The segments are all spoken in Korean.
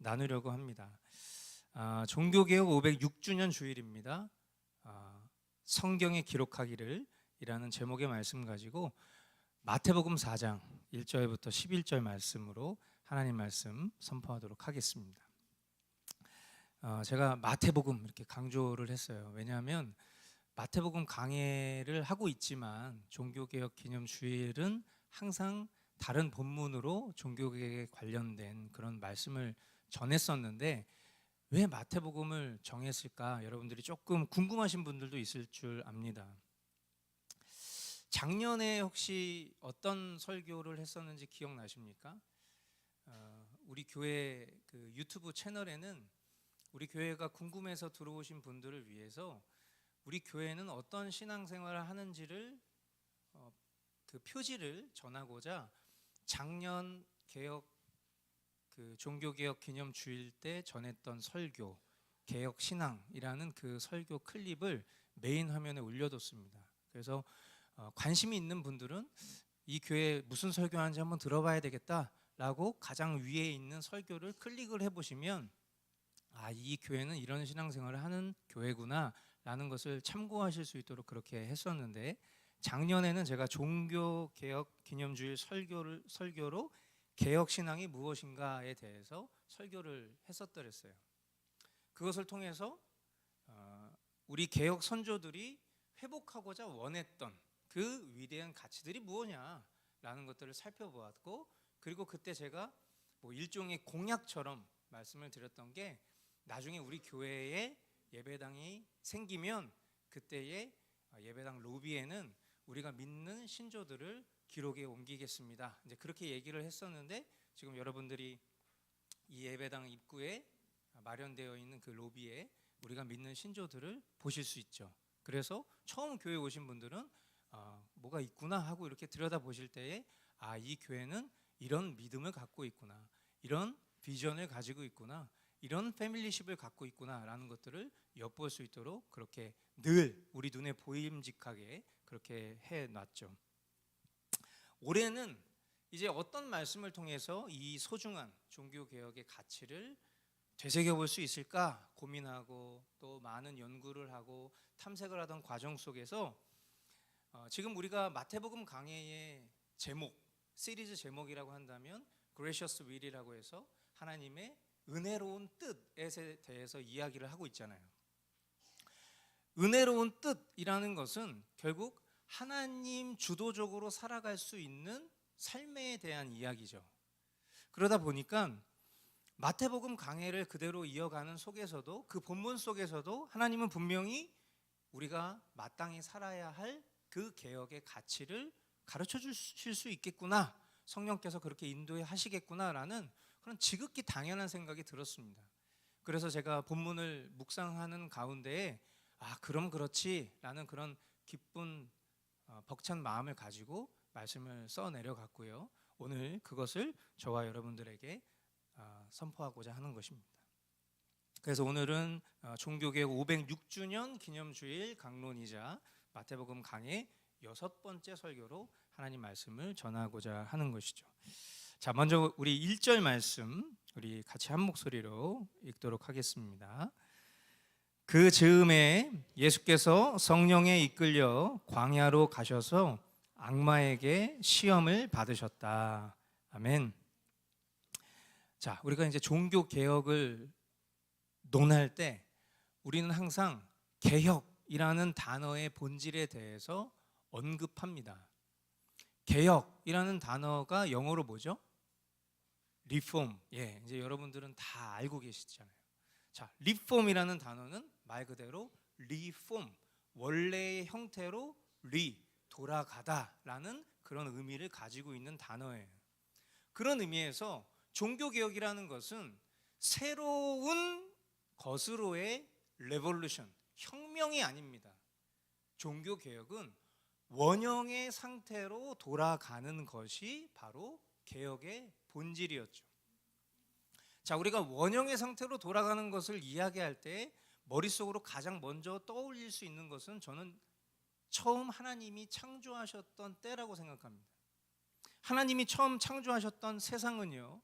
나누려고 합니다. 종교개혁 506주년 주일입니다. 성경에 기록하기를 이라는 제목의 말씀 가지고 마태복음 4장 1절부터 11절 말씀으로 하나님 말씀 선포하도록 하겠습니다. 제가 마태복음 이렇게 강조를 했어요. 왜냐하면 마태복음 강해를 하고 있지만 종교개혁 기념 주일은 항상 다른 본문으로 종교개혁에 관련된 그런 말씀을 전했었는데 왜 마태복음을 정했을까? 여러분들이 조금 궁금하신 분들도 있을 줄 압니다. 작년에 혹시 어떤 설교를 했었는지 기억나십니까? 우리 교회 그 유튜브 채널에는 우리 교회가 궁금해서 들어오신 분들을 위해서 우리 교회는 어떤 신앙생활을 하는지를 그 표지를 전하고자 작년 개혁 그 종교개혁 기념 주일 때 전했던 설교 개혁 신앙이라는 그 설교 클립을 메인 화면에 올려뒀습니다. 그래서 관심이 있는 분들은 이 교회 무슨 설교하는지 한번 들어봐야 되겠다라고 가장 위에 있는 설교를 클릭을 해보시면 이 교회는 이런 신앙생활을 하는 교회구나 라는 것을 참고하실 수 있도록 그렇게 했었는데, 작년에는 제가 종교개혁 기념주일 설교로 개혁신앙이 무엇인가에 대해서 설교를 했었더랬어요. 그것을 통해서 우리 개혁 선조들이 회복하고자 원했던 그 위대한 가치들이 무엇이냐라는 것들을 살펴보았고, 그리고 그때 제가 일종의 공약처럼 말씀을 드렸던 게, 나중에 우리 교회에 예배당이 생기면 그때의 예배당 로비에는 우리가 믿는 신조들을 기록에 옮기겠습니다. 이제 그렇게 얘기를 했었는데, 지금 여러분들이 이 예배당 입구에 마련되어 있는 그 로비에 우리가 믿는 신조들을 보실 수 있죠. 그래서 처음 교회 오신 분들은 뭐가 있구나 하고 이렇게 들여다 보실 때에 이 교회는 이런 믿음을 갖고 있구나, 이런 비전을 가지고 있구나, 이런 패밀리십을 갖고 있구나라는 것들을 엿볼 수 있도록 그렇게 늘 우리 눈에 보임직하게 그렇게 해놨죠. 올해는 이제 어떤 말씀을 통해서 이 소중한 종교개혁의 가치를 되새겨볼 수 있을까 고민하고 또 많은 연구를 하고 탐색을 하던 과정 속에서 지금 우리가 마태복음 강해의 제목, 시리즈 제목이라고 한다면 Gracious Will이라고 해서 하나님의 은혜로운 뜻에 대해서 이야기를 하고 있잖아요. 은혜로운 뜻이라는 것은 결국 하나님 주도적으로 살아갈 수 있는 삶에 대한 이야기죠. 그러다 보니까 마태복음 강해를 그대로 이어가는 속에서도, 그 본문 속에서도 하나님은 분명히 우리가 마땅히 살아야 할 그 개혁의 가치를 가르쳐 주실 수 있겠구나, 성령께서 그렇게 인도하시겠구나라는 그런 지극히 당연한 생각이 들었습니다. 그래서 제가 본문을 묵상하는 가운데에 그럼 그렇지라는 그런 기쁜 벅찬 마음을 가지고 말씀을 써 내려갔고요. 오늘 그것을 저와 여러분들에게 선포하고자 하는 것입니다. 그래서 오늘은 종교개혁 506주년 기념주일 강론이자 마태복음 강해 6번째 설교로 하나님 말씀을 전하고자 하는 것이죠. 자, 먼저 우리 1절 말씀 우리 같이 한 목소리로 읽도록 하겠습니다. 그 즈음에 예수께서 성령에 이끌려 광야로 가셔서 악마에게 시험을 받으셨다. 아멘. 자, 우리가 이제 종교 개혁을 논할 때 우리는 항상 개혁이라는 단어의 본질에 대해서 언급합니다. 개혁이라는 단어가 영어로 뭐죠? 리폼. 이제 여러분들은 다 알고 계시잖아요. 자, 리폼이라는 단어는 말 그대로 리폼, 원래의 형태로 돌아가다라는 그런 의미를 가지고 있는 단어예요. 그런 의미에서 종교개혁이라는 것은 새로운 것으로의 레볼루션, 혁명이 아닙니다. 종교개혁은 원형의 상태로 돌아가는 것이 바로 개혁의 본질이었죠. 자, 우리가 원형의 상태로 돌아가는 것을 이야기할 때 머릿속으로 가장 먼저 떠올릴 수 있는 것은 저는 처음 하나님이 창조하셨던 때라고 생각합니다. 하나님이 처음 창조하셨던 세상은요,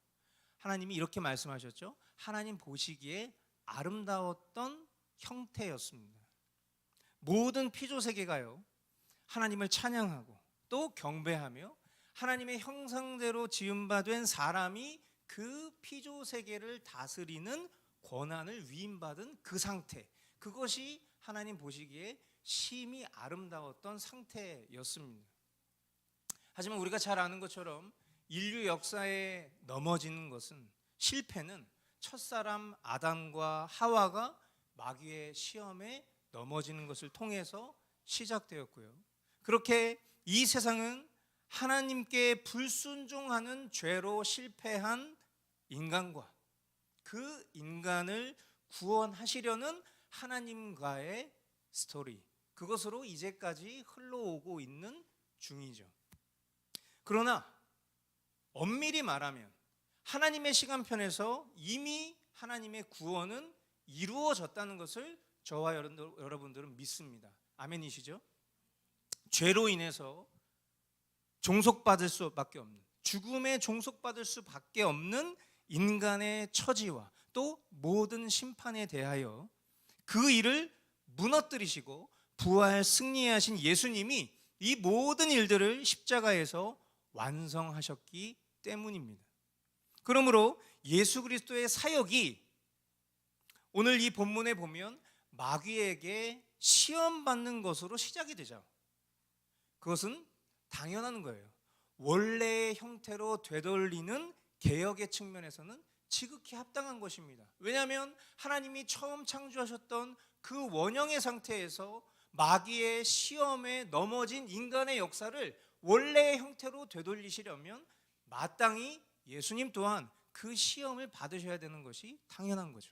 하나님이 이렇게 말씀하셨죠. 하나님 보시기에 아름다웠던 형태였습니다. 모든 피조 세계가요, 하나님을 찬양하고 또 경배하며 하나님의 형상대로 지음받은 사람이 그 피조 세계를 다스리는 권한을 위임받은 그 상태, 그것이 하나님 보시기에 심히 아름다웠던 상태였습니다. 하지만 우리가 잘 아는 것처럼 인류 역사에 넘어지는 것은, 실패는 첫사람 아담과 하와가 마귀의 시험에 넘어지는 것을 통해서 시작되었고요. 그렇게 이 세상은 하나님께 불순종하는 죄로 실패한 인간과 그 인간을 구원하시려는 하나님과의 스토리, 그것으로 이제까지 흘러오고 있는 중이죠. 그러나 엄밀히 말하면 하나님의 시간편에서 이미 하나님의 구원은 이루어졌다는 것을 저와 여러분들은 믿습니다. 아멘이시죠? 죄로 인해서 종속받을 수밖에 없는, 죽음에 종속받을 수밖에 없는 인간의 처지와 또 모든 심판에 대하여 그 일을 무너뜨리시고 부활 승리하신 예수님이 이 모든 일들을 십자가에서 완성하셨기 때문입니다. 그러므로 예수 그리스도의 사역이 오늘 이 본문에 보면 마귀에게 시험받는 것으로 시작이 되죠. 그것은 당연한 거예요. 원래의 형태로 되돌리는 개혁의 측면에서는 지극히 합당한 것입니다. 왜냐하면 하나님이 처음 창조하셨던 그 원형의 상태에서 마귀의 시험에 넘어진 인간의 역사를 원래의 형태로 되돌리시려면 마땅히 예수님 또한 그 시험을 받으셔야 되는 것이 당연한 거죠.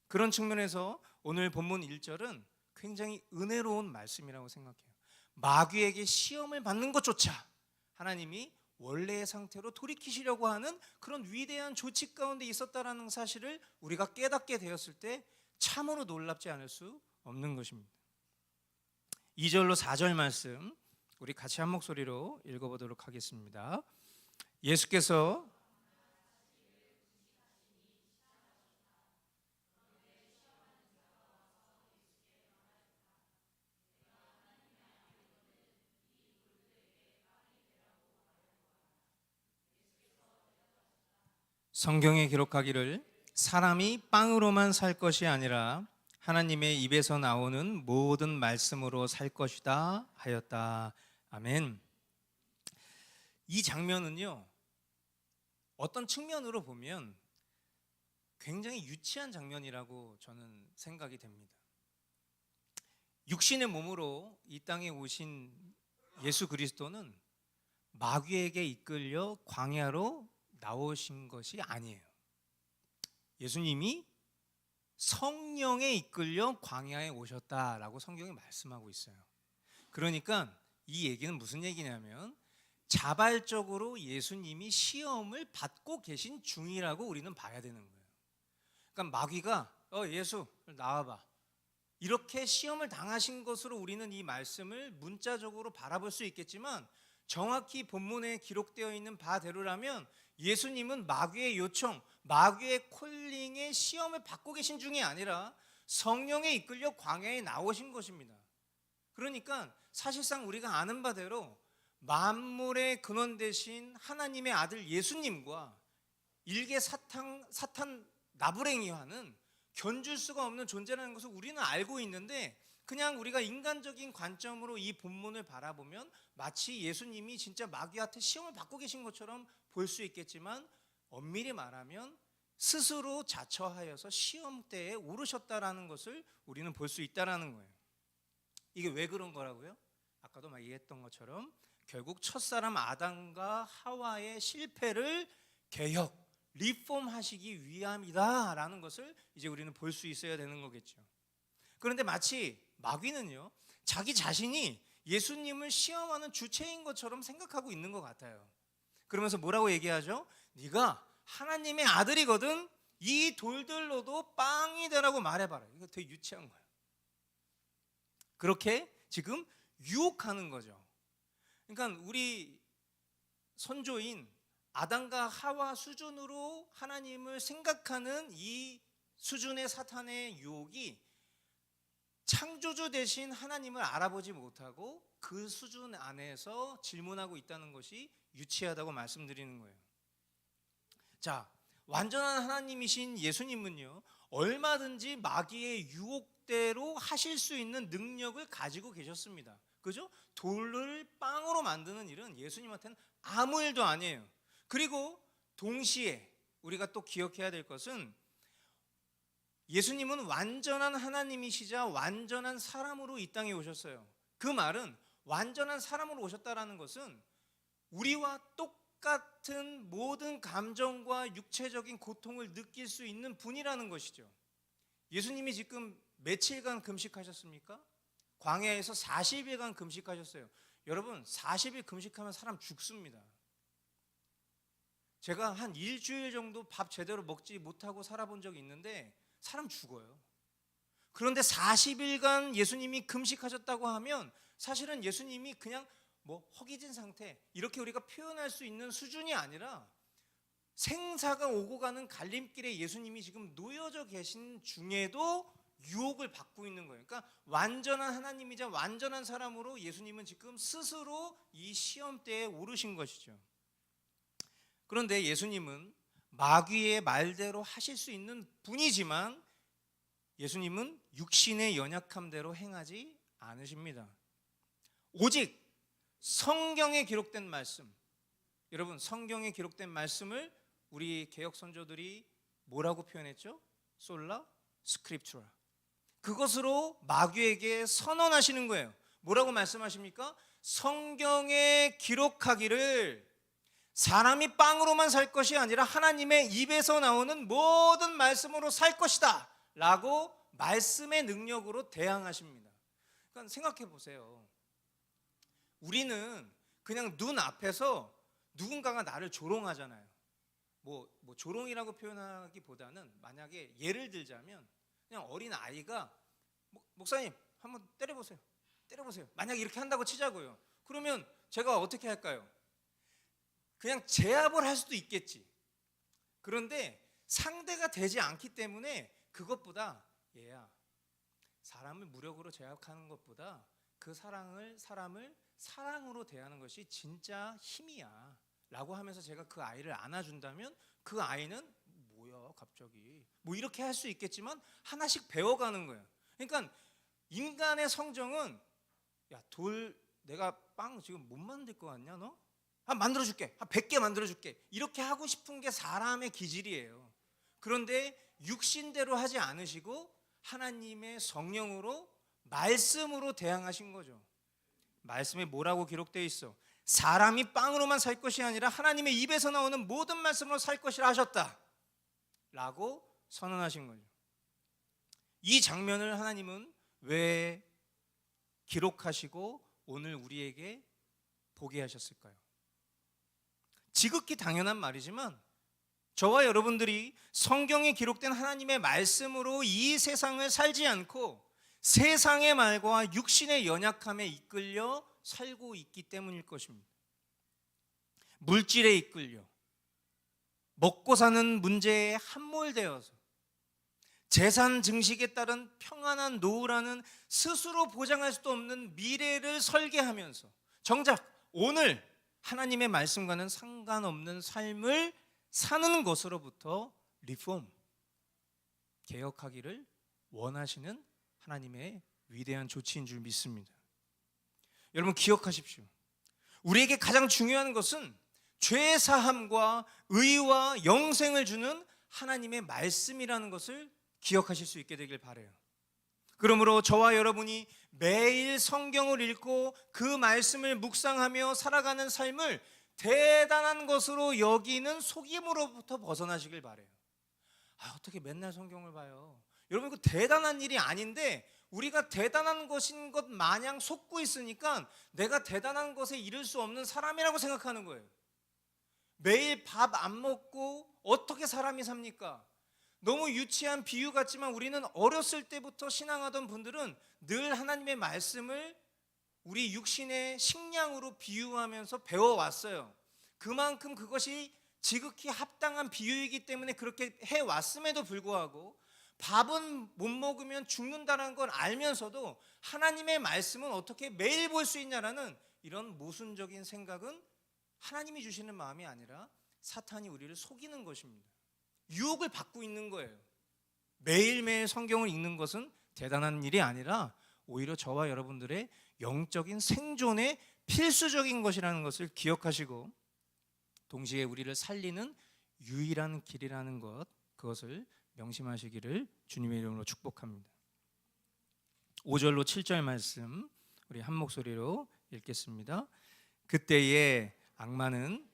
그런 측면에서 오늘 본문 1절은 굉장히 은혜로운 말씀이라고 생각해요. 마귀에게 시험을 받는 것조차 하나님이 원래의 상태로 돌이키시려고 하는 그런 위대한 조치 가운데 있었다라는 사실을 우리가 깨닫게 되었을 때 참으로 놀랍지 않을 수 없는 것입니다. 2절로 4절 말씀 우리 같이 한 목소리로 읽어보도록 하겠습니다. 예수께서 성경에 기록하기를 사람이 빵으로만 살 것이 아니라 하나님의 입에서 나오는 모든 말씀으로 살 것이다 하였다. 아멘. 이 장면은요, 어떤 측면으로 보면 굉장히 유치한 장면이라고 저는 생각이 됩니다. 육신의 몸으로 이 땅에 오신 예수 그리스도는 마귀에게 이끌려 광야로 나오신 것이 아니에요. 예수님이 성령에 이끌려 광야에 오셨다라고 성경이 말씀하고 있어요. 그러니까 이 얘기는 무슨 얘기냐면 자발적으로 예수님이 시험을 받고 계신 중이라고 우리는 봐야 되는 거예요. 그러니까 마귀가 예수 나와봐, 이렇게 시험을 당하신 것으로 우리는 이 말씀을 문자적으로 바라볼 수 있겠지만 정확히 본문에 기록되어 있는 바대로라면 예수님은 마귀의 요청, 마귀의 콜링에 시험을 받고 계신 중이 아니라 성령에 이끌려 광야에 나오신 것입니다. 그러니까 사실상 우리가 아는 바대로 만물의 근원 되신 하나님의 아들 예수님과 일개 사탄 나부랭이와는 견줄 수가 없는 존재라는 것을 우리는 알고 있는데, 그냥 우리가 인간적인 관점으로 이 본문을 바라보면 마치 예수님이 진짜 마귀한테 시험을 받고 계신 것처럼 볼 수 있겠지만 엄밀히 말하면 스스로 자처하여서 시험대에 오르셨다라는 것을 우리는 볼 수 있다라는 거예요. 이게 왜 그런 거라고요? 아까도 얘기했던 것처럼 결국 첫사람 아담과 하와의 실패를 개혁, 리폼하시기 위함이다라는 것을 이제 우리는 볼 수 있어야 되는 거겠죠. 그런데 마치 마귀는요, 자기 자신이 예수님을 시험하는 주체인 것처럼 생각하고 있는 것 같아요. 그러면서 뭐라고 얘기하죠? 네가 하나님의 아들이거든, 이 돌들로도 빵이 되라고 말해봐라. 이거 되게 유치한 거예요. 그렇게 지금 유혹하는 거죠. 그러니까 우리 선조인 아담과 하와 수준으로 하나님을 생각하는 이 수준의 사탄의 유혹이 창조주 대신 하나님을 알아보지 못하고 그 수준 안에서 질문하고 있다는 것이 유치하다고 말씀드리는 거예요. 자, 완전한 하나님이신 예수님은요, 얼마든지 마귀의 유혹대로 하실 수 있는 능력을 가지고 계셨습니다. 그죠? 돌을 빵으로 만드는 일은 예수님한테는 아무 일도 아니에요. 그리고 동시에 우리가 또 기억해야 될 것은 예수님은 완전한 하나님이시자 완전한 사람으로 이 땅에 오셨어요. 그 말은 완전한 사람으로 오셨다라는 것은 우리와 똑같은 모든 감정과 육체적인 고통을 느낄 수 있는 분이라는 것이죠. 예수님이 지금 며칠간 금식하셨습니까? 광야에서 40일간 금식하셨어요. 여러분, 40일 금식하면 사람 죽습니다. 제가 한 일주일 정도 밥 제대로 먹지 못하고 살아본 적이 있는데 사람 죽어요. 그런데 40일간 예수님이 금식하셨다고 하면 사실은 예수님이 그냥 허기진 상태, 이렇게 우리가 표현할 수 있는 수준이 아니라 생사가 오고 가는 갈림길에 예수님이 지금 놓여져 계신 중에도 유혹을 받고 있는 거예요. 그러니까 완전한 하나님이자 완전한 사람으로 예수님은 지금 스스로 이 시험대에 오르신 것이죠. 그런데 예수님은 마귀의 말대로 하실 수 있는 분이지만 예수님은 육신의 연약함대로 행하지 않으십니다. 오직 성경에 기록된 말씀, 여러분, 성경에 기록된 말씀을 우리 개역 선조들이 뭐라고 표현했죠? 솔라 스크립투라. 그것으로 마귀에게 선언하시는 거예요. 뭐라고 말씀하십니까? 성경에 기록하기를 사람이 빵으로만 살 것이 아니라 하나님의 입에서 나오는 모든 말씀으로 살 것이다 라고 말씀의 능력으로 대항하십니다. 그러니까 생각해 보세요. 우리는 그냥 눈 앞에서 누군가가 나를 조롱하잖아요. 뭐 조롱이라고 표현하기보다는 만약에 예를 들자면 그냥 어린 아이가 목사님 한번 때려보세요. 만약에 이렇게 한다고 치자고요. 그러면 제가 어떻게 할까요? 그냥 제압을 할 수도 있겠지. 그런데 상대가 되지 않기 때문에 그것보다 얘야, 사람을 무력으로 제압하는 것보다 그 사람을 사랑으로 대하는 것이 진짜 힘이야 라고 하면서 제가 그 아이를 안아준다면 그 아이는 뭐야 갑자기 이렇게 할 수 있겠지만 하나씩 배워가는 거예요. 그러니까 인간의 성정은 야, 내가 빵 지금 못 만들 것 같냐 너? 만들어줄게. 100개 만들어줄게. 이렇게 하고 싶은 게 사람의 기질이에요. 그런데 육신대로 하지 않으시고 하나님의 성령으로 말씀으로 대항하신 거죠. 말씀에 뭐라고 기록되어 있어? 사람이 빵으로만 살 것이 아니라 하나님의 입에서 나오는 모든 말씀으로 살 것이라 하셨다 라고 선언하신 거죠. 이 장면을 하나님은 왜 기록하시고 오늘 우리에게 보게 하셨을까요? 지극히 당연한 말이지만 저와 여러분들이 성경에 기록된 하나님의 말씀으로 이 세상을 살지 않고 세상의 말과 육신의 연약함에 이끌려 살고 있기 때문일 것입니다. 물질에 이끌려 먹고 사는 문제에 함몰되어서 재산 증식에 따른 평안한 노후라는 스스로 보장할 수도 없는 미래를 설계하면서 정작 오늘 하나님의 말씀과는 상관없는 삶을 사는 것으로부터 리폼, 개혁하기를 원하시는 하나님의 위대한 조치인 줄 믿습니다. 여러분 기억하십시오. 우리에게 가장 중요한 것은 죄 사함과 의와 영생을 주는 하나님의 말씀이라는 것을 기억하실 수 있게 되길 바라요. 그러므로 저와 여러분이 매일 성경을 읽고 그 말씀을 묵상하며 살아가는 삶을 대단한 것으로 여기는 속임으로부터 벗어나시길 바라요. 어떻게 맨날 성경을 봐요? 여러분, 이거 대단한 일이 아닌데 우리가 대단한 것인 것 마냥 속고 있으니까 내가 대단한 것에 이를 수 없는 사람이라고 생각하는 거예요. 매일 밥 안 먹고 어떻게 사람이 삽니까? 너무 유치한 비유 같지만 우리는 어렸을 때부터 신앙하던 분들은 늘 하나님의 말씀을 우리 육신의 식량으로 비유하면서 배워왔어요. 그만큼 그것이 지극히 합당한 비유이기 때문에 그렇게 해왔음에도 불구하고 밥은 못 먹으면 죽는다는 걸 알면서도 하나님의 말씀은 어떻게 매일 볼 수 있냐라는 이런 모순적인 생각은 하나님이 주시는 마음이 아니라 사탄이 우리를 속이는 것입니다. 유혹을 받고 있는 거예요. 매일매일 성경을 읽는 것은 대단한 일이 아니라 오히려 저와 여러분들의 영적인 생존에 필수적인 것이라는 것을 기억하시고 동시에 우리를 살리는 유일한 길이라는 것, 그것을 명심하시기를 주님의 이름으로 축복합니다. 5절로 7절 말씀 우리 한 목소리로 읽겠습니다. 그때에 악마는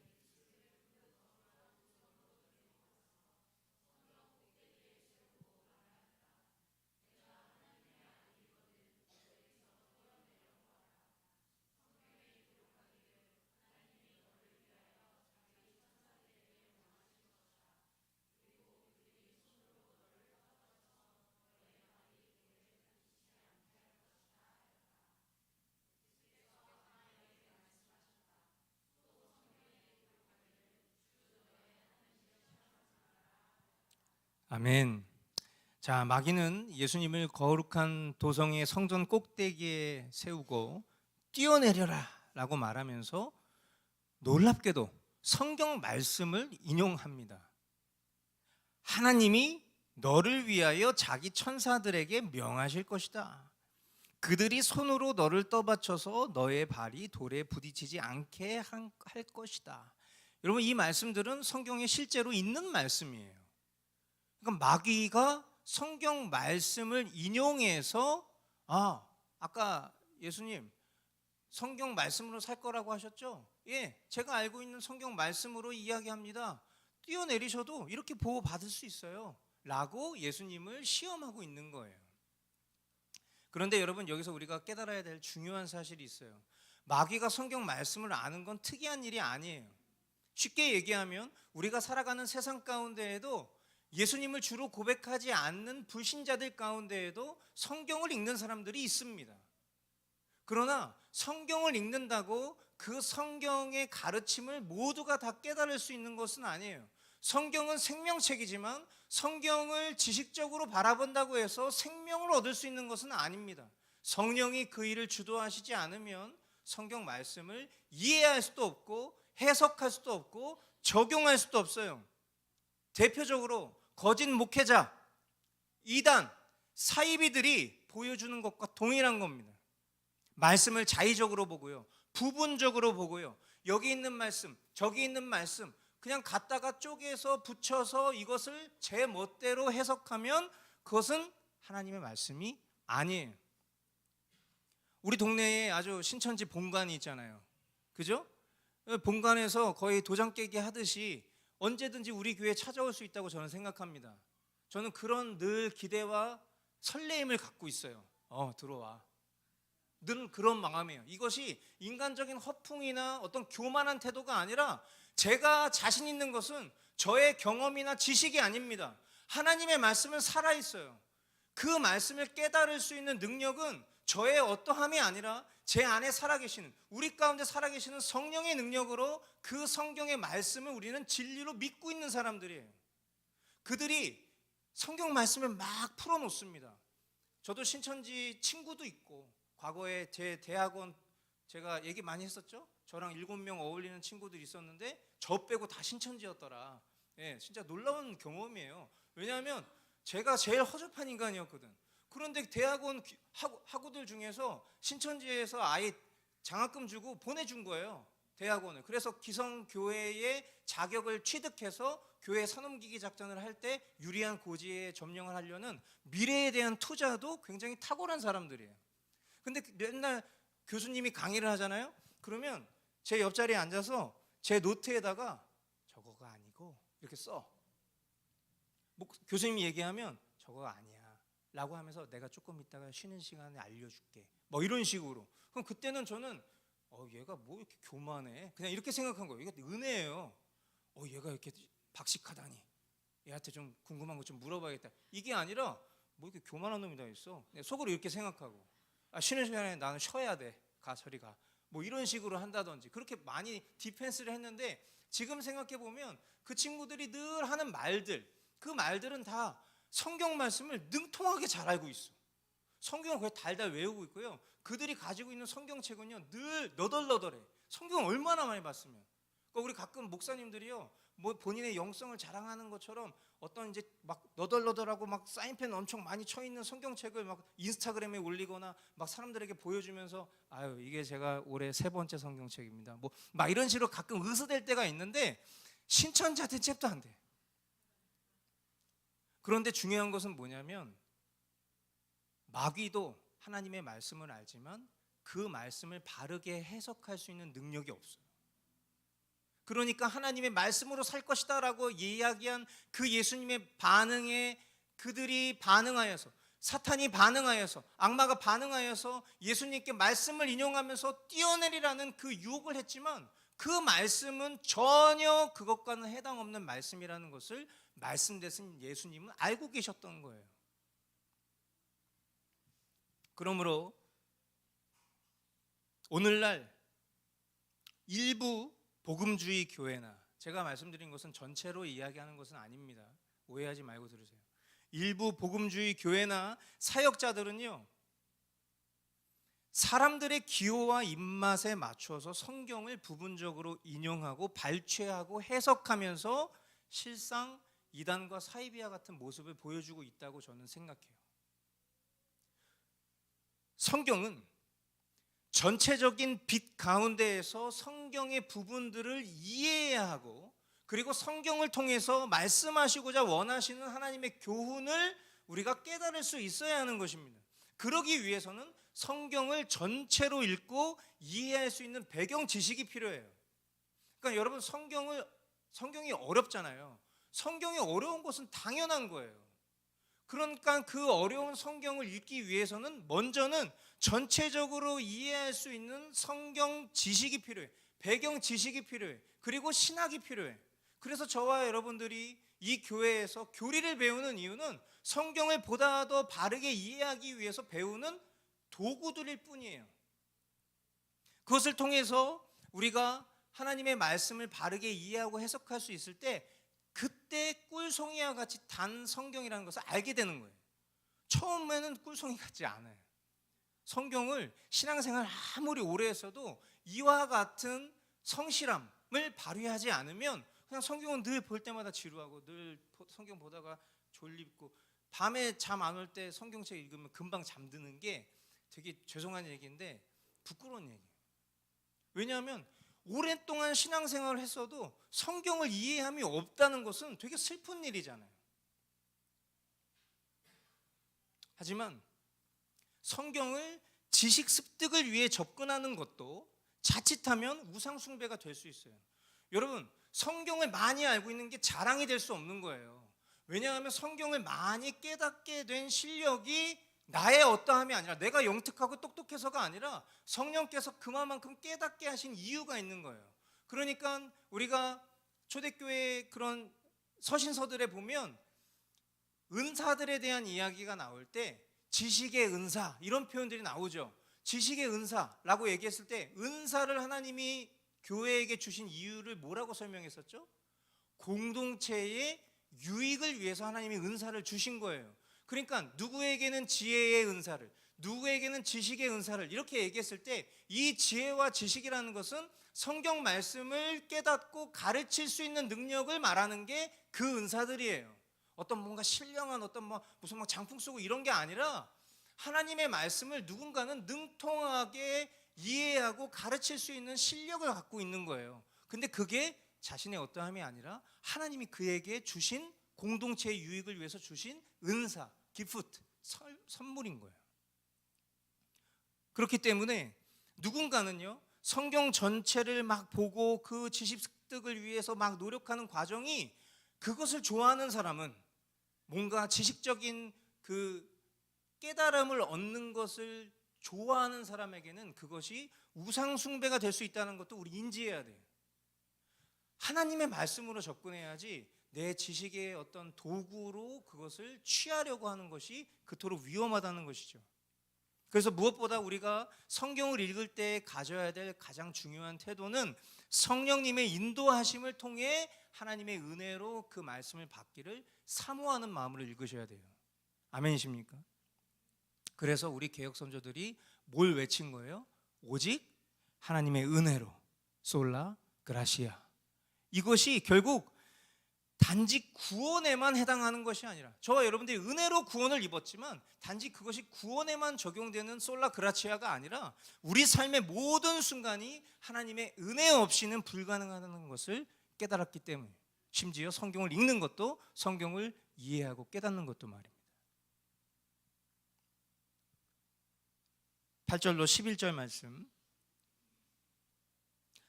아멘. 자, 마귀는 예수님을 거룩한 도성의 성전 꼭대기에 세우고 뛰어내려라 라고 말하면서 놀랍게도 성경 말씀을 인용합니다. 하나님이 너를 위하여 자기 천사들에게 명하실 것이다. 그들이 손으로 너를 떠받쳐서 너의 발이 돌에 부딪히지 않게 할 것이다. 여러분, 이 말씀들은 성경에 실제로 있는 말씀이에요. 그러니까 마귀가 성경 말씀을 인용해서 아까 예수님 성경 말씀으로 살 거라고 하셨죠? 예, 제가 알고 있는 성경 말씀으로 이야기합니다. 뛰어내리셔도 이렇게 보호 받을 수 있어요 라고 예수님을 시험하고 있는 거예요. 그런데 여러분, 여기서 우리가 깨달아야 될 중요한 사실이 있어요. 마귀가 성경 말씀을 아는 건 특이한 일이 아니에요. 쉽게 얘기하면 우리가 살아가는 세상 가운데에도 예수님을 주로 고백하지 않는 불신자들 가운데에도 성경을 읽는 사람들이 있습니다. 그러나 성경을 읽는다고 그 성경의 가르침을 모두가 다 깨달을 수 있는 것은 아니에요. 성경은 생명책이지만 성경을 지식적으로 바라본다고 해서 생명을 얻을 수 있는 것은 아닙니다. 성령이 그 일을 주도하시지 않으면 성경 말씀을 이해할 수도 없고 해석할 수도 없고 적용할 수도 없어요. 대표적으로 거짓 목회자, 이단, 사이비들이 보여주는 것과 동일한 겁니다. 말씀을 자의적으로 보고요, 부분적으로 보고요, 여기 있는 말씀, 저기 있는 말씀 그냥 갖다가 쪼개서 붙여서 이것을 제 멋대로 해석하면 그것은 하나님의 말씀이 아니에요. 우리 동네에 아주 신천지 본관이 있잖아요. 그죠? 본관에서 거의 도장 깨기 하듯이 언제든지 우리 교회에 찾아올 수 있다고 저는 생각합니다. 저는 그런 늘 기대와 설레임을 갖고 있어요. 들어와. 늘 그런 마음이에요. 이것이 인간적인 허풍이나 어떤 교만한 태도가 아니라 제가 자신 있는 것은 저의 경험이나 지식이 아닙니다. 하나님의 말씀은 살아있어요. 그 말씀을 깨달을 수 있는 능력은 저의 어떠함이 아니라 제 안에 살아계시는, 우리 가운데 살아계시는 성령의 능력으로 그 성경의 말씀을 우리는 진리로 믿고 있는 사람들이에요. 그들이 성경 말씀을 막 풀어놓습니다. 저도 신천지 친구도 있고, 과거에 제 대학원 제가 얘기 많이 했었죠. 저랑 7명 어울리는 친구들이 있었는데 저 빼고 다 신천지였더라. 예, 진짜 놀라운 경험이에요. 왜냐하면 제가 제일 허접한 인간이었거든. 그런데 대학원 학우들 중에서 신천지에서 아예 장학금 주고 보내준 거예요, 대학원을. 그래서 기성교회의 자격을 취득해서 교회 산업기기 작전을 할 때 유리한 고지에 점령을 하려는 미래에 대한 투자도 굉장히 탁월한 사람들이에요. 근데 맨날 교수님이 강의를 하잖아요. 그러면 제 옆자리에 앉아서 제 노트에다가 저거가 아니고 이렇게 써. 교수님이 얘기하면 저거가 아니야 라고 하면서 내가 조금 있다가 쉬는 시간에 알려줄게, 뭐 이런 식으로. 그럼 그때는 저는 얘가 뭐 이렇게 교만해, 그냥 이렇게 생각한 거예요. 이게 은혜예요. 얘가 이렇게 박식하다니, 얘한테 좀 궁금한 거 좀 물어봐야겠다. 이게 아니라 뭐 이렇게 교만한 놈이 다 있어. 속으로 이렇게 생각하고, 쉬는 시간에 나는 쉬어야 돼, 가 저리 가. 뭐 이런 식으로 한다든지 그렇게 많이 디펜스를 했는데, 지금 생각해 보면 그 친구들이 늘 하는 말들, 그 말들은 다 성경 말씀을 능통하게 잘 알고 있어. 성경을 거의 달달 외우고 있고요. 그들이 가지고 있는 성경책은요 늘 너덜너덜해. 성경 얼마나 많이 봤으면. 그러니까 우리 가끔 목사님들이요 뭐 본인의 영성을 자랑하는 것처럼 어떤 이제 막 너덜너덜하고 막 사인펜 엄청 많이 쳐 있는 성경책을 막 인스타그램에 올리거나 막 사람들에게 보여주면서 아유 이게 제가 올해 3번째 성경책입니다. 뭐 막 이런 식으로 가끔 의스될 때가 있는데 신천지한테 잽도 안 돼. 그런데 중요한 것은 뭐냐면 마귀도 하나님의 말씀을 알지만 그 말씀을 바르게 해석할 수 있는 능력이 없어요. 그러니까 하나님의 말씀으로 살 것이다 라고 이야기한 그 예수님의 반응에 그들이 반응하여서, 사탄이 반응하여서, 악마가 반응하여서 예수님께 말씀을 인용하면서 뛰어내리라는 그 유혹을 했지만 그 말씀은 전혀 그것과는 해당 없는 말씀이라는 것을 말씀되신 예수님은 알고 계셨던 거예요. 그러므로 오늘날 일부 복음주의 교회나, 제가 말씀드린 것은 전체로 이야기하는 것은 아닙니다. 오해하지 말고 들으세요. 일부 복음주의 교회나 사역자들은요 사람들의 기호와 입맛에 맞춰서 성경을 부분적으로 인용하고 발췌하고 해석하면서 실상 이단과 사이비와 같은 모습을 보여주고 있다고 저는 생각해요. 성경은 전체적인 빛 가운데에서 성경의 부분들을 이해해야 하고, 그리고 성경을 통해서 말씀하시고자 원하시는 하나님의 교훈을 우리가 깨달을 수 있어야 하는 것입니다. 그러기 위해서는 성경을 전체로 읽고 이해할 수 있는 배경 지식이 필요해요. 그러니까 여러분 성경이 어렵잖아요. 성경이 어려운 것은 당연한 거예요. 그러니까 그 어려운 성경을 읽기 위해서는 먼저는 전체적으로 이해할 수 있는 성경 지식이 필요해. 배경 지식이 필요해. 그리고 신학이 필요해. 그래서 저와 여러분들이 이 교회에서 교리를 배우는 이유는 성경을 보다 더 바르게 이해하기 위해서 배우는 도구들일 뿐이에요. 그것을 통해서 우리가 하나님의 말씀을 바르게 이해하고 해석할 수 있을 때 그때 꿀송이와 같이 단 성경이라는 것을 알게 되는 거예요. 처음에는 꿀송이 같지 않아요. 성경을 신앙생활 아무리 오래 했어도 이와 같은 성실함을 발휘하지 않으면 그냥 성경은 늘 볼 때마다 지루하고 늘 성경 보다가 졸립고 밤에 잠 안 올 때 성경책 읽으면 금방 잠드는 게 되게 죄송한 얘기인데 부끄러운 얘기예요. 왜냐하면 오랫동안 신앙생활을 했어도 성경을 이해함이 없다는 것은 되게 슬픈 일이잖아요. 하지만 성경을 지식 습득을 위해 접근하는 것도 자칫하면 우상숭배가 될 수 있어요. 여러분, 성경을 많이 알고 있는 게 자랑이 될 수 없는 거예요. 왜냐하면 성경을 많이 깨닫게 된 실력이 나의 어떠함이 아니라, 내가 영특하고 똑똑해서가 아니라 성령께서 그만큼 깨닫게 하신 이유가 있는 거예요. 그러니까 우리가 초대교회 그런 서신서들에 보면 은사들에 대한 이야기가 나올 때 지식의 은사 이런 표현들이 나오죠. 지식의 은사라고 얘기했을 때 은사를 하나님이 교회에게 주신 이유를 뭐라고 설명했었죠? 공동체의 유익을 위해서 하나님이 은사를 주신 거예요. 그러니까 누구에게는 지혜의 은사를, 누구에게는 지식의 은사를 이렇게 얘기했을 때 이 지혜와 지식이라는 것은 성경 말씀을 깨닫고 가르칠 수 있는 능력을 말하는 게 그 은사들이에요. 어떤 뭔가 신령한 어떤 무슨 장풍 쓰고 이런 게 아니라 하나님의 말씀을 누군가는 능통하게 이해하고 가르칠 수 있는 실력을 갖고 있는 거예요. 근데 그게 자신의 어떠함이 아니라 하나님이 그에게 주신 공동체의 유익을 위해서 주신 은사, 기프트, 선물인 거예요. 그렇기 때문에 누군가는요 성경 전체를 막 보고 그 지식 습득을 위해서 막 노력하는 과정이, 그것을 좋아하는 사람은 뭔가 지식적인 그 깨달음을 얻는 것을 좋아하는 사람에게는 그것이 우상숭배가 될 수 있다는 것도 우리 인지해야 돼요. 하나님의 말씀으로 접근해야지 내 지식의 어떤 도구로 그것을 취하려고 하는 것이 그토록 위험하다는 것이죠. 그래서 무엇보다 우리가 성경을 읽을 때 가져야 될 가장 중요한 태도는 성령님의 인도하심을 통해 하나님의 은혜로 그 말씀을 받기를 사모하는 마음으로 읽으셔야 돼요. 아멘이십니까? 그래서 우리 개혁선조들이 뭘 외친 거예요? 오직 하나님의 은혜로, 솔라 그라시아. 이것이 결국 단지 구원에만 해당하는 것이 아니라, 저와 여러분들이 은혜로 구원을 입었지만 단지 그것이 구원에만 적용되는 솔라 그라치아가 아니라 우리 삶의 모든 순간이 하나님의 은혜 없이는 불가능하다는 것을 깨달았기 때문에, 심지어 성경을 읽는 것도 성경을 이해하고 깨닫는 것도 말입니다. 8절로 11절 말씀.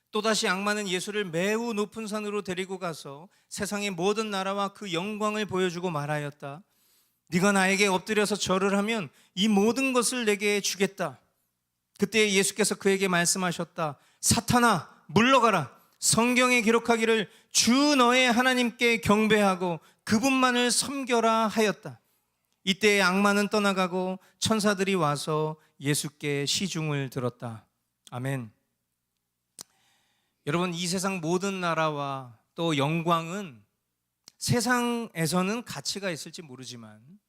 또다시 악마는 예수를 매우 높은 산으로 데리고 가서 세상의 모든 나라와 그 영광을 보여주고 말하였다. 네가 나에게 엎드려서 절을 하면 이 모든 것을 내게 주겠다. 그때 예수께서 그에게 말씀하셨다. 사탄아, 물러가라. 성경에 기록하기를 주 너의 하나님께 경배하고 그분만을 섬겨라 하였다. 이때 악마는 떠나가고 천사들이 와서 예수께 시중을 들었다. 아멘. 여러분, 이 세상 모든 나라와 또 영광은 세상에서는 가치가 있을지 모르지만,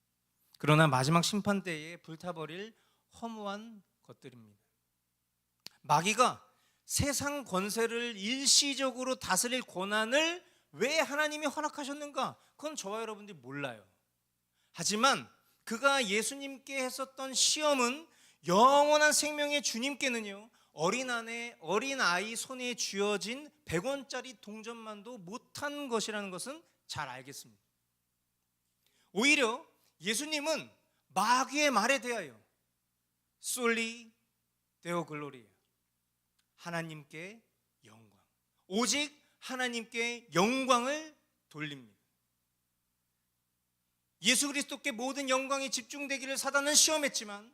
그러나 마지막 심판 때에 불타버릴 허무한 것들입니다. 마귀가 세상 권세를 일시적으로 다스릴 권한을 왜 하나님이 허락하셨는가? 그건 저와 여러분들이 몰라요. 하지만 그가 예수님께 했었던 시험은 영원한 생명의 주님께는요, 어린아이 손에 쥐어진 100원짜리 동전만도 못한 것이라는 것은 잘 알겠습니다. 오히려 예수님은 마귀의 말에 대하여 솔리 데오 글로리아, 하나님께 영광, 오직 하나님께 영광을 돌립니다. 예수 그리스도께 모든 영광이 집중되기를 사단은 시험했지만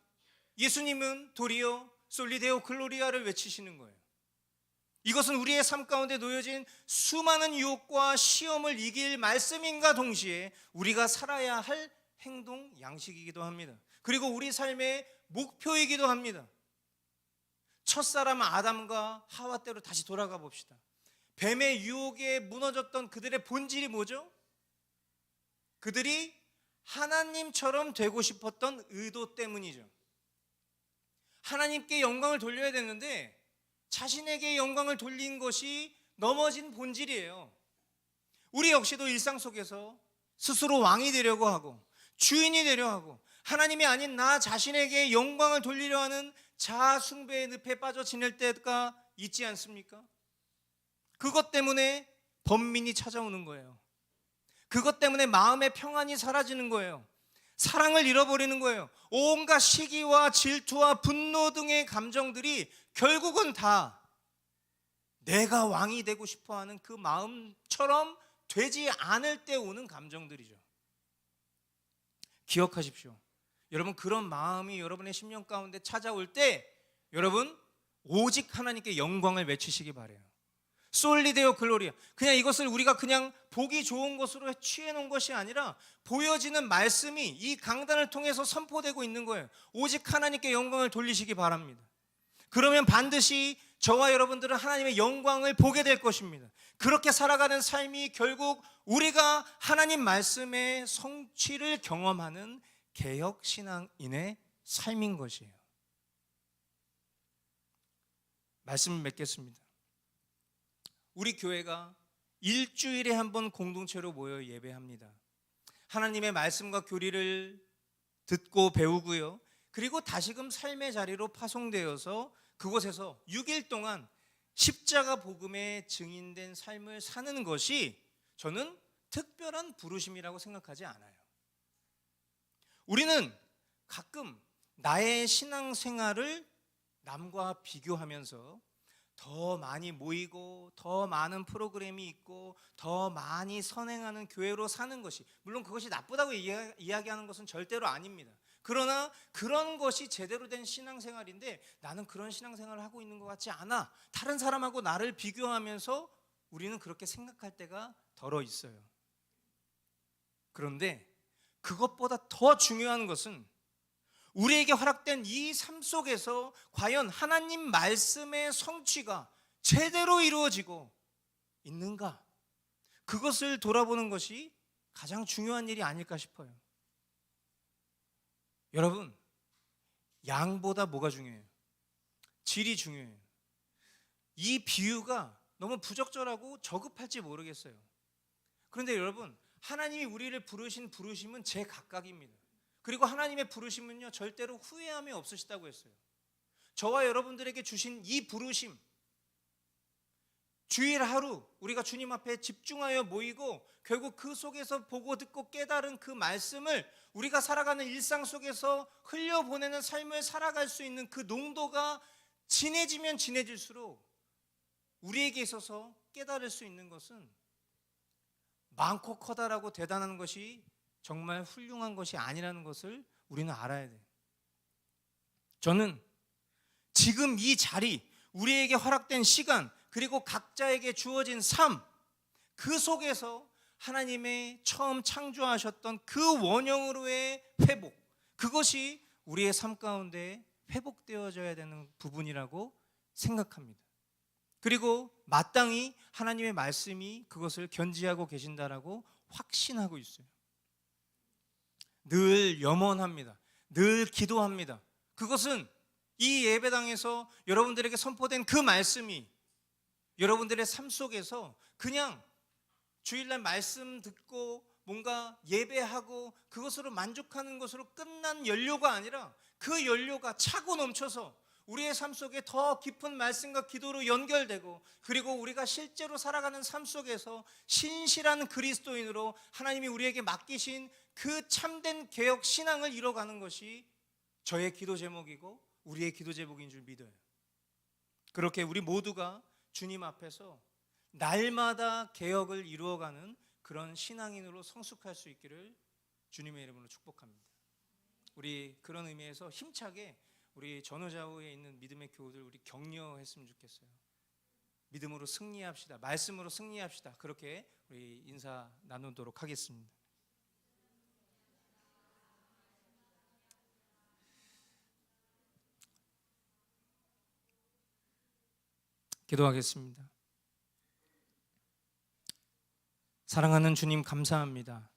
예수님은 도리어 솔리데오 글로리아를 외치시는 거예요. 이것은 우리의 삶 가운데 놓여진 수많은 유혹과 시험을 이길 말씀인가 동시에 우리가 살아야 할 행동 양식이기도 합니다. 그리고 우리 삶의 목표이기도 합니다. 첫사람 아담과 하와 때로 다시 돌아가 봅시다. 뱀의 유혹에 무너졌던 그들의 본질이 뭐죠? 그들이 하나님처럼 되고 싶었던 의도 때문이죠. 하나님께 영광을 돌려야 되는데 자신에게 영광을 돌린 것이 넘어진 본질이에요. 우리 역시도 일상 속에서 스스로 왕이 되려고 하고 주인이 되려 하고 하나님이 아닌 나 자신에게 영광을 돌리려 하는 자아 숭배의 늪에 빠져 지낼 때가 있지 않습니까? 그것 때문에 번민이 찾아오는 거예요. 그것 때문에 마음의 평안이 사라지는 거예요. 사랑을 잃어버리는 거예요. 온갖 시기와 질투와 분노 등의 감정들이 결국은 다 내가 왕이 되고 싶어하는 그 마음처럼 되지 않을 때 오는 감정들이죠. 기억하십시오. 여러분, 그런 마음이 여러분의 심령 가운데 찾아올 때 여러분 오직 하나님께 영광을 외치시기 바라요. 솔리데오 글로리아. 그냥 이것을 우리가 그냥 보기 좋은 것으로 취해놓은 것이 아니라 보여지는 말씀이 이 강단을 통해서 선포되고 있는 거예요. 오직 하나님께 영광을 돌리시기 바랍니다. 그러면 반드시 저와 여러분들은 하나님의 영광을 보게 될 것입니다. 그렇게 살아가는 삶이 결국 우리가 하나님 말씀의 성취를 경험하는 개혁신앙인의 삶인 것이에요. 말씀을 맺겠습니다. 우리 교회가 일주일에 한 번 공동체로 모여 예배합니다. 하나님의 말씀과 교리를 듣고 배우고요. 그리고 다시금 삶의 자리로 파송되어서 그곳에서 6일 동안 십자가 복음에 증인된 삶을 사는 것이 저는 특별한 부르심이라고 생각하지 않아요. 우리는 가끔 나의 신앙생활을 남과 비교하면서 더 많이 모이고 더 많은 프로그램이 있고 더 많이 선행하는 교회로 사는 것이, 물론 그것이 나쁘다고 이야기하는 것은 절대로 아닙니다. 그러나 그런 것이 제대로 된 신앙생활인데 나는 그런 신앙생활을 하고 있는 것 같지 않아, 다른 사람하고 나를 비교하면서 우리는 그렇게 생각할 때가 덜어 있어요. 그런데 그것보다 더 중요한 것은 우리에게 허락된 이 삶 속에서 과연 하나님 말씀의 성취가 제대로 이루어지고 있는가? 그것을 돌아보는 것이 가장 중요한 일이 아닐까 싶어요. 여러분, 양보다 뭐가 중요해요? 질이 중요해요. 이 비유가 너무 부적절하고 저급할지 모르겠어요. 그런데 여러분, 하나님이 우리를 부르신 부르심은 제각각입니다. 그리고 하나님의 부르심은요, 절대로 후회함이 없으시다고 했어요. 저와 여러분들에게 주신 이 부르심, 주일 하루 우리가 주님 앞에 집중하여 모이고 결국 그 속에서 보고 듣고 깨달은 그 말씀을 우리가 살아가는 일상 속에서 흘려보내는 삶을 살아갈 수 있는 그 농도가 진해지면 진해질수록 우리에게 있어서 깨달을 수 있는 것은 많고 커다라고 대단한 것이 정말 훌륭한 것이 아니라는 것을 우리는 알아야 돼요. 저는 지금 이 자리, 우리에게 허락된 시간, 그리고 각자에게 주어진 삶, 그 속에서 하나님의 처음 창조하셨던 그 원형으로의 회복, 그것이 우리의 삶 가운데 회복되어져야 되는 부분이라고 생각합니다. 그리고 마땅히 하나님의 말씀이 그것을 견지하고 계신다라고 확신하고 있어요. 늘 염원합니다. 늘 기도합니다. 그것은 이 예배당에서 여러분들에게 선포된 그 말씀이 여러분들의 삶 속에서 그냥 주일날 말씀 듣고 뭔가 예배하고 그것으로 만족하는 것으로 끝난 연료가 아니라 그 연료가 차고 넘쳐서 우리의 삶 속에 더 깊은 말씀과 기도로 연결되고, 그리고 우리가 실제로 살아가는 삶 속에서 신실한 그리스도인으로 하나님이 우리에게 맡기신 그 참된 개혁 신앙을 이뤄가는 것이 저의 기도 제목이고 우리의 기도 제목인 줄 믿어요. 그렇게 우리 모두가 주님 앞에서 날마다 개혁을 이루어가는 그런 신앙인으로 성숙할 수 있기를 주님의 이름으로 축복합니다. 우리 그런 의미에서 힘차게 우리 전후좌우에 있는 믿음의 교우들 우리 격려했으면 좋겠어요. 믿음으로 승리합시다. 말씀으로 승리합시다. 그렇게 우리 인사 나누도록 하겠습니다. 기도하겠습니다. 사랑하는 주님, 감사합니다.